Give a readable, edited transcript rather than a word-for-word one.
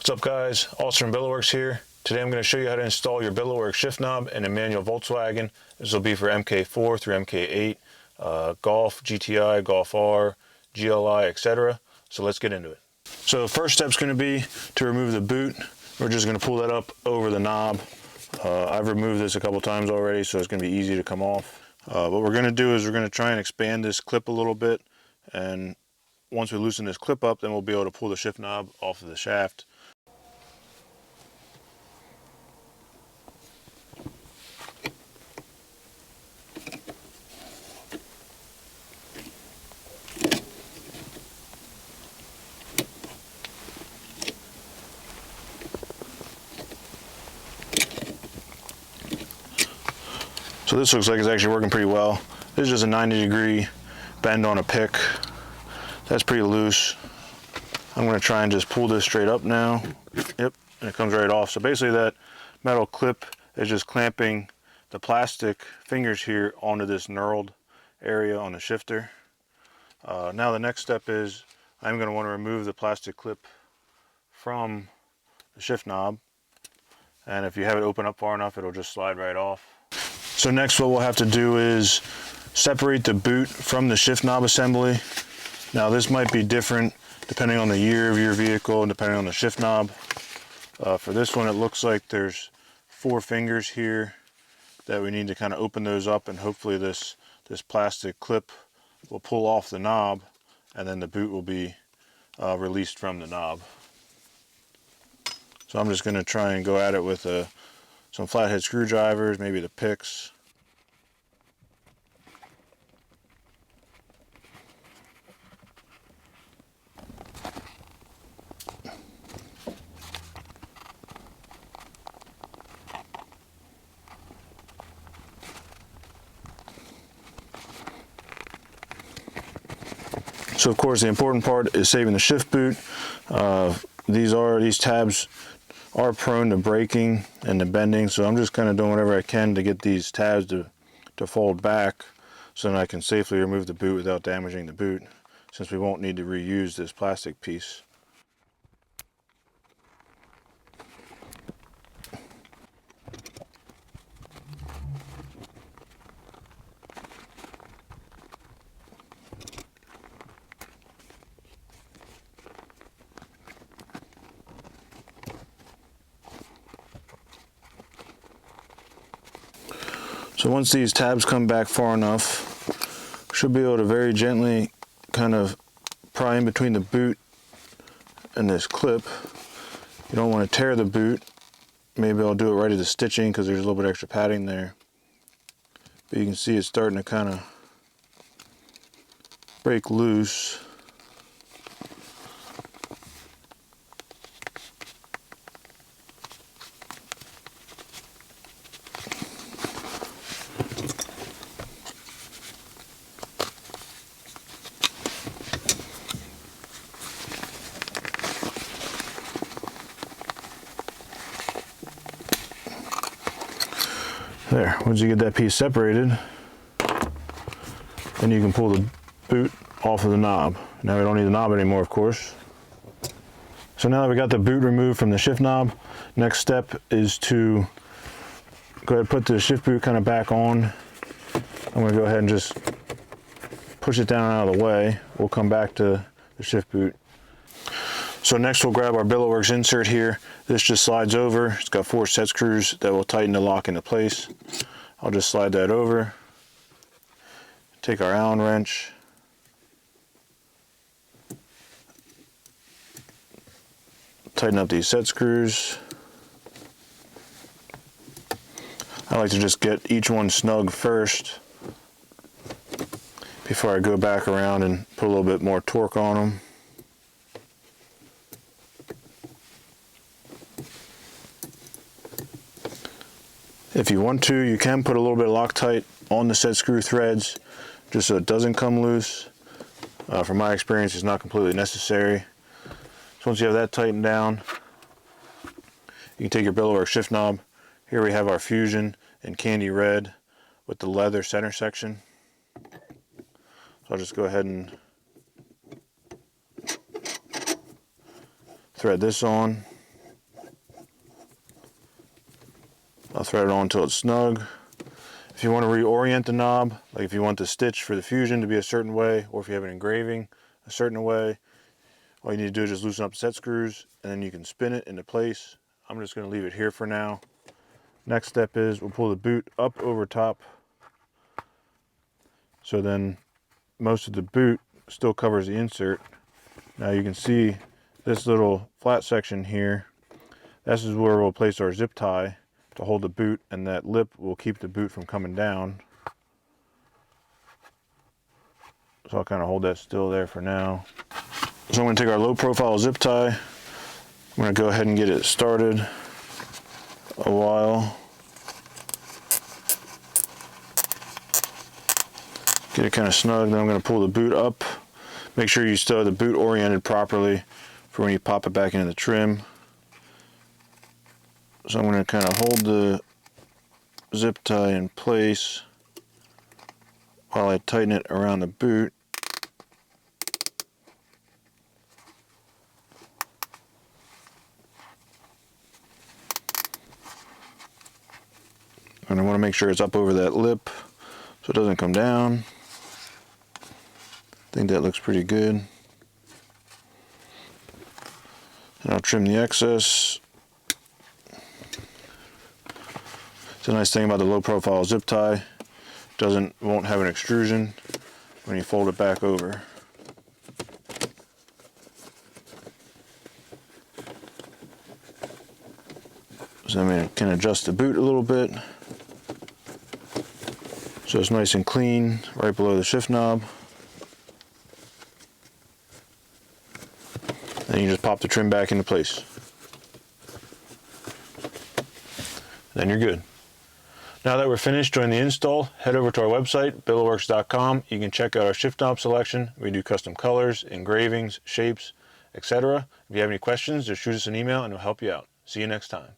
What's up guys, Austin from Billetworkz here. Today I'm going to show you how to install your Billetworkz shift knob in a manual Volkswagen. This will be for MK4 through MK8, Golf, GTI, Golf R, GLI, etc. So let's get into it. So the first step is going to be to remove the boot. We're just going to pull that up over the knob. I've removed this a couple times already, so it's going to be easy to come off. What we're going to do is we're going to try and expand this clip a little bit, and once we loosen this clip up, then we'll be able to pull the shift knob off of the shaft. So this looks like it's actually working pretty well. This is just a 90-degree bend on a pick. That's pretty loose. I'm going to try and just pull this straight up now. Yep, and it comes right off. So basically that metal clip is just clamping the plastic fingers here onto this knurled area on the shifter. Now the next step is I'm going to want to remove the plastic clip from the shift knob. And if you have it open up far enough, it'll just slide right off. So next what we'll have to do is separate the boot from the shift knob assembly. Now this might be different depending on the year of your vehicle and depending on the shift knob. For this one it looks like there's 4 fingers here that we need to kind of open those up, and hopefully this plastic clip will pull off the knob and then the boot will be released from the knob. So I'm just going to try and go at it with some flathead screwdrivers, maybe the picks. So of course the important part is saving the shift boot. These tabs are prone to breaking and to bending, so I'm just kind of doing whatever I can to get these tabs to fold back so that I can safely remove the boot without damaging the boot, since we won't need to reuse this plastic piece. So once these tabs come back far enough, should be able to very gently kind of pry in between the boot and this clip. You don't want to tear the boot. Maybe I'll do it right at the stitching because there's a little bit extra padding there. But you can see it's starting to kind of break loose. There, once you get that piece separated, then you can pull the boot off of the knob. Now we don't need the knob anymore, of course. So now that we got the boot removed from the shift knob, next step is to go ahead and put the shift boot kind of back on. I'm going to go ahead and just push it down out of the way. We'll come back to the shift boot. So next we'll grab our Billetworkz insert here. This just slides over. It's got 4 set screws that will tighten the lock into place. I'll just slide that over. Take our Allen wrench. Tighten up these set screws. I like to just get each one snug first before I go back around and put a little bit more torque on them. If you want to, you can put a little bit of Loctite on the set screw threads just so it doesn't come loose. From my experience, it's not completely necessary. So once you have that tightened down, you can take your Billetworkz shift knob. Here we have our Fusion in candy red with the leather center section. So I'll just go ahead and thread this on. I'll thread it on until it's snug. If you want to reorient the knob, like if you want the stitch for the fusion to be a certain way, or if you have an engraving a certain way, all you need to do is just loosen up the set screws, and then you can spin it into place. I'm just going to leave it here for now. Next step is we'll pull the boot up over top, so then most of the boot still covers the insert. Now you can see this little flat section here. This is where we'll place our zip tie to hold the boot, and that lip will keep the boot from coming down. So I'll kind of hold that still there for now. So I'm going to take our low profile zip tie. I'm going to go ahead and get it started a while. Get it kind of snug, then I'm going to pull the boot up. Make sure you still have the boot oriented properly for when you pop it back into the trim. So I'm going to kind of hold the zip tie in place while I tighten it around the boot. And I want to make sure it's up over that lip so it doesn't come down. I think that looks pretty good. And I'll trim the excess. It's a nice thing about the low profile zip tie. Won't have an extrusion when you fold it back over. So I can adjust the boot a little bit so it's nice and clean right below the shift knob. Then you just pop the trim back into place. Then you're good. Now that we're finished doing the install, head over to our website, billetworkz.com. You can check out our shift knob selection. We do custom colors, engravings, shapes, etc. If you have any questions, just shoot us an email and we'll help you out. See you next time.